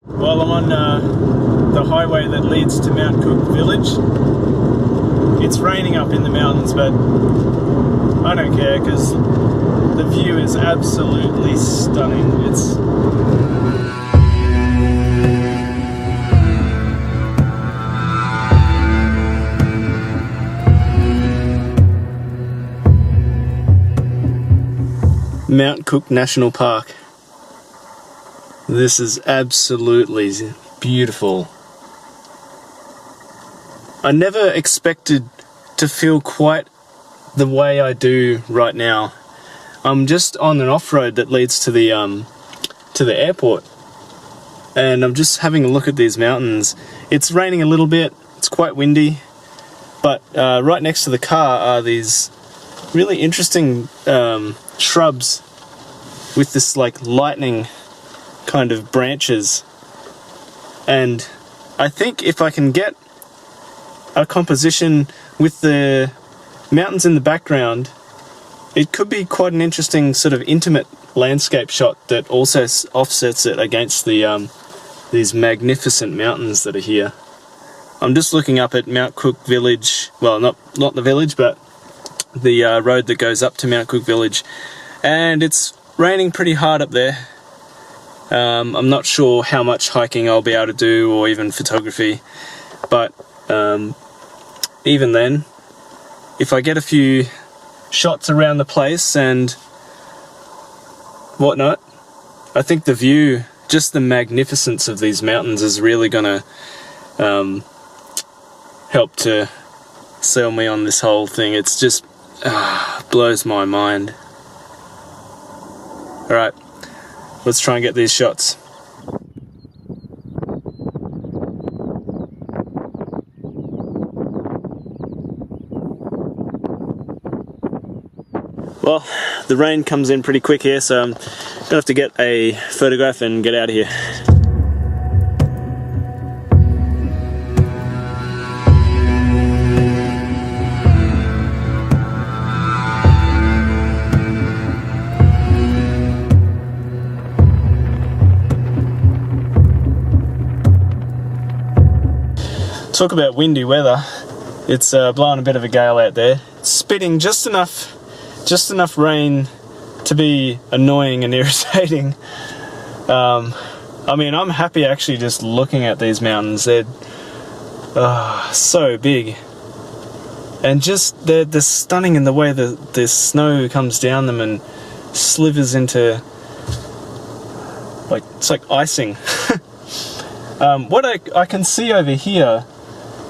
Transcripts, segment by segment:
Well, I'm on the highway that leads to Mount Cook Village. It's raining up in the mountains, but I don't care because the view is absolutely stunning. It's Mount Cook National Park. This is absolutely beautiful. I never expected to feel quite the way I do right now. I'm just on an off-road that leads to the airport, and I'm just having a look at these mountains. It's raining a little bit, it's quite windy, but right next to the car are these really interesting shrubs with this like lightning kind of branches, and I think if I can get a composition with the mountains in the background, it could be quite an interesting sort of intimate landscape shot that also offsets it against the these magnificent mountains that are here. I'm just looking up at Mount Cook Village, well, not the village, but the road that goes up to Mount Cook Village, and it's raining pretty hard up there. I'm not sure how much hiking I'll be able to do, or even photography, but even then, if I get a few shots around the place and whatnot, I think the view, just the magnificence of these mountains is really gonna help to sell me on this whole thing. It's just blows my mind. Alright, let's try and get these shots. Well, the rain comes in pretty quick here, so I'm gonna have to get a photograph and get out of here. Talk about windy weather. It's blowing a bit of a gale out there. It's spitting just enough rain to be annoying and irritating. I mean, I'm happy actually just looking at these mountains. They're so big, and just they're stunning in the way that the snow comes down them and slivers into, like, it's like icing. What I can see over here,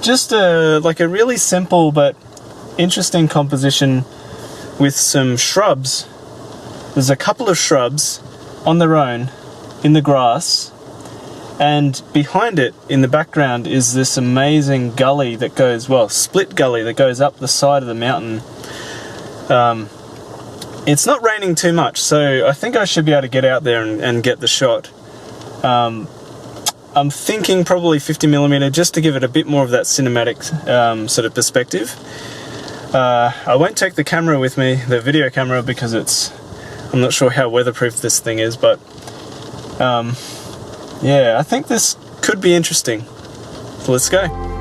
just like a really simple but interesting composition with some shrubs. There's a couple of shrubs on their own in the grass, and behind it in the background is this amazing gully that goes, well, split gully that goes up the side of the mountain. It's not raining too much, so I think I should be able to get out there and get the shot. I'm thinking probably 50mm, just to give it a bit more of that cinematic sort of perspective. I won't take the camera with me, the video camera, because I'm not sure how weatherproof this thing is, but yeah, I think this could be interesting. So let's go.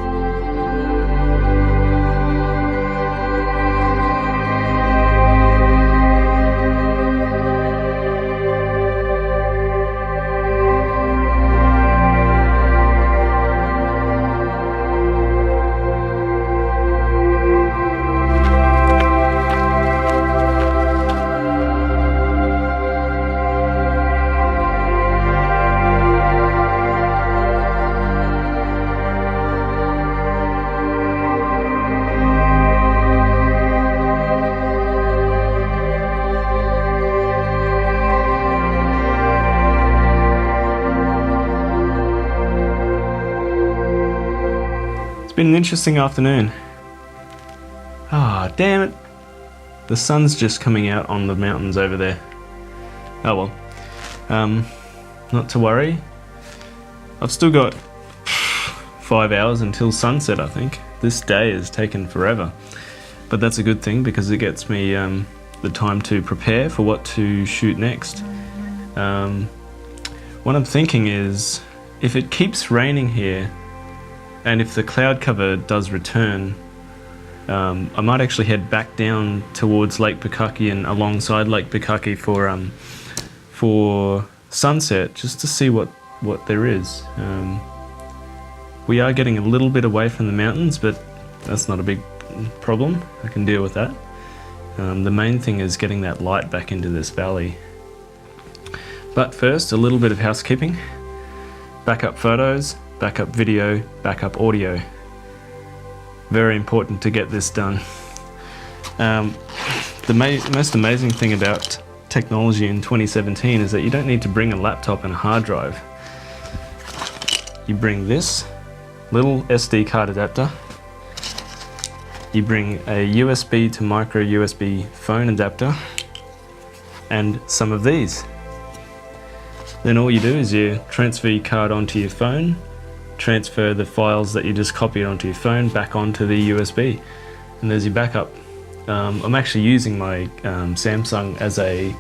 It's been an interesting afternoon. Ah, damn it. The sun's just coming out on the mountains over there. Oh well. Not to worry. I've still got 5 hours until sunset, I think. This day has taken forever. But that's a good thing because it gets me the time to prepare for what to shoot next. What I'm thinking is, if it keeps raining here, and if the cloud cover does return, I might actually head back down towards Lake Pukaki and alongside Lake Pukaki for sunset, just to see what there is. We are getting a little bit away from the mountains, but that's not a big problem. I can deal with that. The main thing is getting that light back into this valley. But first, a little bit of housekeeping. Backup photos, backup video, backup audio. Very important to get this done. The most amazing thing about technology in 2017 is that you don't need to bring a laptop and a hard drive. You bring this little SD card adapter, you bring a USB to micro USB phone adapter, and some of these. Then all you do is you transfer your card onto your phone, transfer the files that you just copied onto your phone back onto the USB, and there's your backup. I'm actually using my Samsung as a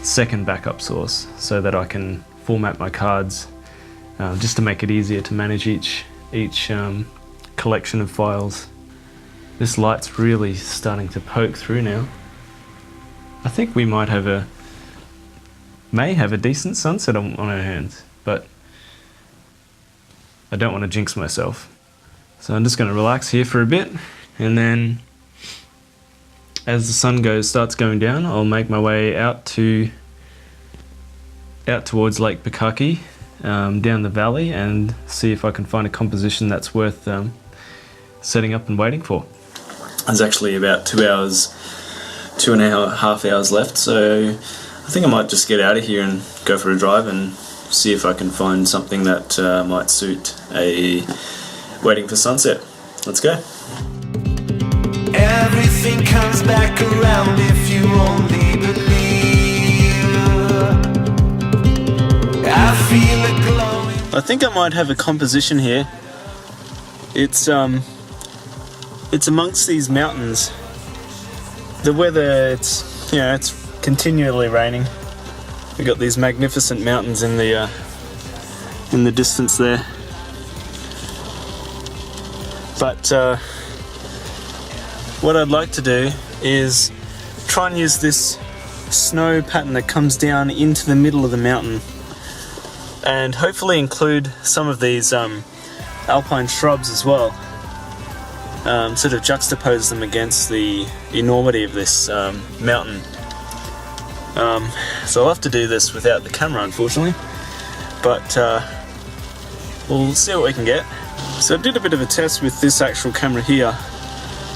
second backup source so that I can format my cards just to make it easier to manage each collection of files. This light's really starting to poke through now. I think we may have a decent sunset on our hands, but I don't want to jinx myself. So I'm just going to relax here for a bit, and then as the sun starts going down, I'll make my way out towards Lake Pukaki, down the valley, and see if I can find a composition that's worth setting up and waiting for. There's actually about 2.5 hours left, so I think I might just get out of here and go for a drive and see if I can find something that might suit a waiting for sunset. Let's go. Everything comes back around if you only believe. I feel it glowing. I think I might have a composition here. It's amongst these mountains. The weather, it's continually raining. We've got these magnificent mountains in the distance there. But what I'd like to do is try and use this snow pattern that comes down into the middle of the mountain, and hopefully include some of these alpine shrubs as well. Sort of juxtapose them against the enormity of this mountain. So I'll have to do this without the camera, unfortunately, but we'll see what we can get. So I did a bit of a test with this actual camera here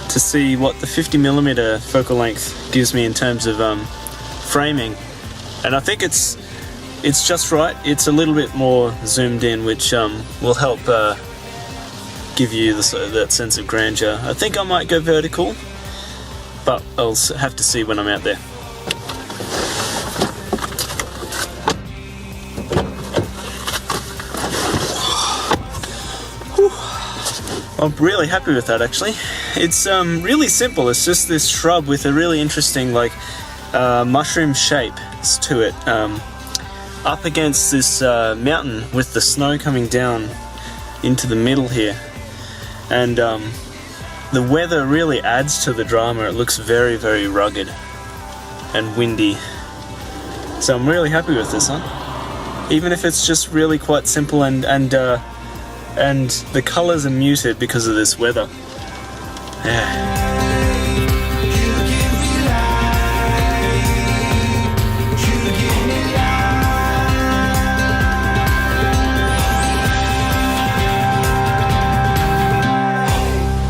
to see what the 50mm focal length gives me in terms of framing, and I think it's just right. It's a little bit more zoomed in, which will help give you that sense of grandeur. I think I might go vertical, but I'll have to see when I'm out there. I'm really happy with that, actually. It's really simple. It's just this shrub with a really interesting mushroom shape to it, up against this mountain with the snow coming down into the middle here. And the weather really adds to the drama. It looks very, very rugged and windy. So I'm really happy with this one. Even if it's just really quite simple, and the colours are muted because of this weather. Yeah.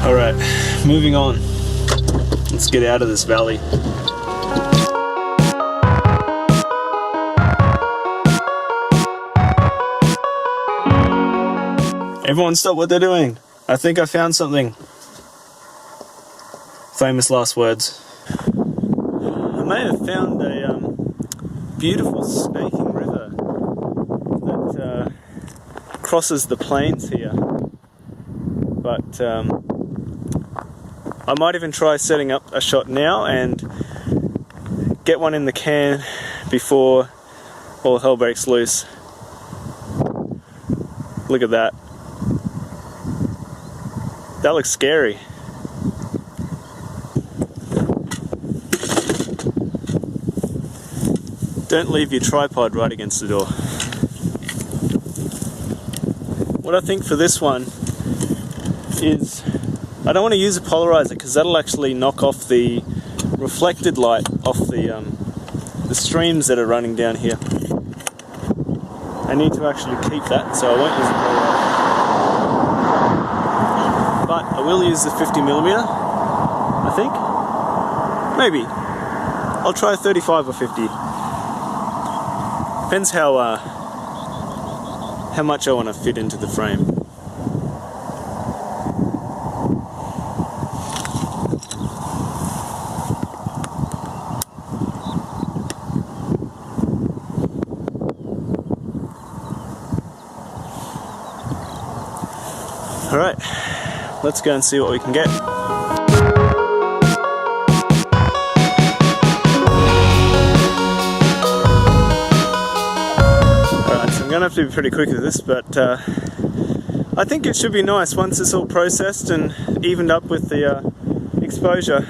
Alright, moving on. Let's get out of this valley. Everyone stop what they're doing. I think I found something. Famous last words. I may have found a beautiful snaking river that crosses the plains here. But I might even try setting up a shot now and get one in the can before all hell breaks loose. Look at that. That looks scary. Don't leave your tripod right against the door. What I think for this one is, I don't want to use a polarizer because that'll actually knock off the reflected light off the streams that are running down here. I need to actually keep that, so I won't use a polarizer. But I will use the 50mm, I think. Maybe. I'll try 35 or 50. Depends how much I want to fit into the frame. Alright, let's go and see what we can get. Alright, so I'm going to have to be pretty quick with this, but I think it should be nice once it's all processed and evened up with the exposure.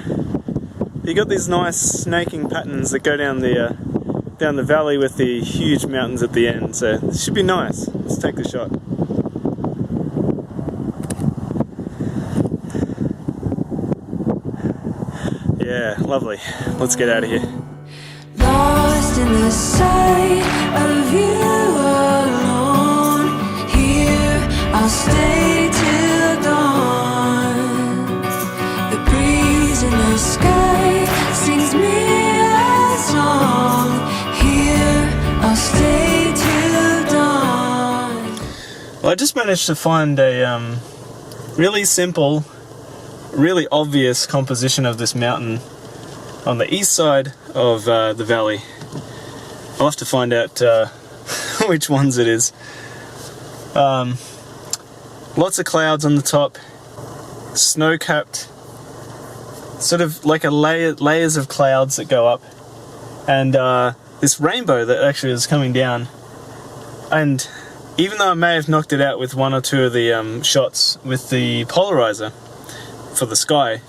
You got these nice snaking patterns that go down the valley with the huge mountains at the end, so it should be nice. Let's take the shot. Yeah, lovely. Let's get out of here. Lost in the sight of you alone. Here I'll stay till dawn. The breeze in the sky sings me a song. Here I'll stay till dawn. Well, I just managed to find a really simple, really obvious composition of this mountain on the east side of the valley. I'll have to find out which ones it is. Lots of clouds on the top, snow-capped, sort of like layers of clouds that go up, and this rainbow that actually is coming down. And even though I may have knocked it out with one or two of the shots with the polarizer for the sky,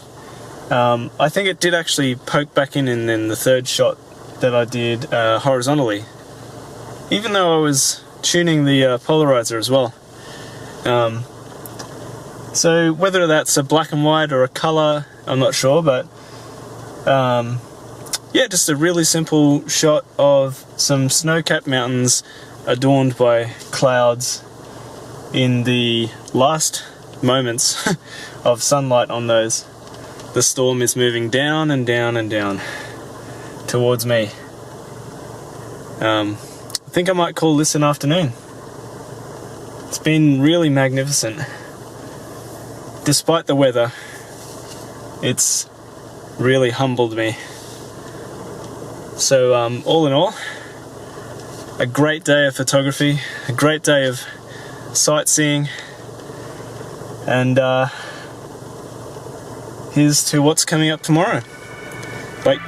I think it did actually poke back in the third shot that I did horizontally, even though I was tuning the polarizer as well. So whether that's a black and white or a color, I'm not sure, but yeah, just a really simple shot of some snow-capped mountains adorned by clouds in the last moments of sunlight on those. The storm is moving down and down and down towards me. I think I might call this an afternoon. It's been really magnificent. Despite the weather, it's really humbled me. So all in all, a great day of photography, a great day of sightseeing, and here's to what's coming up tomorrow. Bye.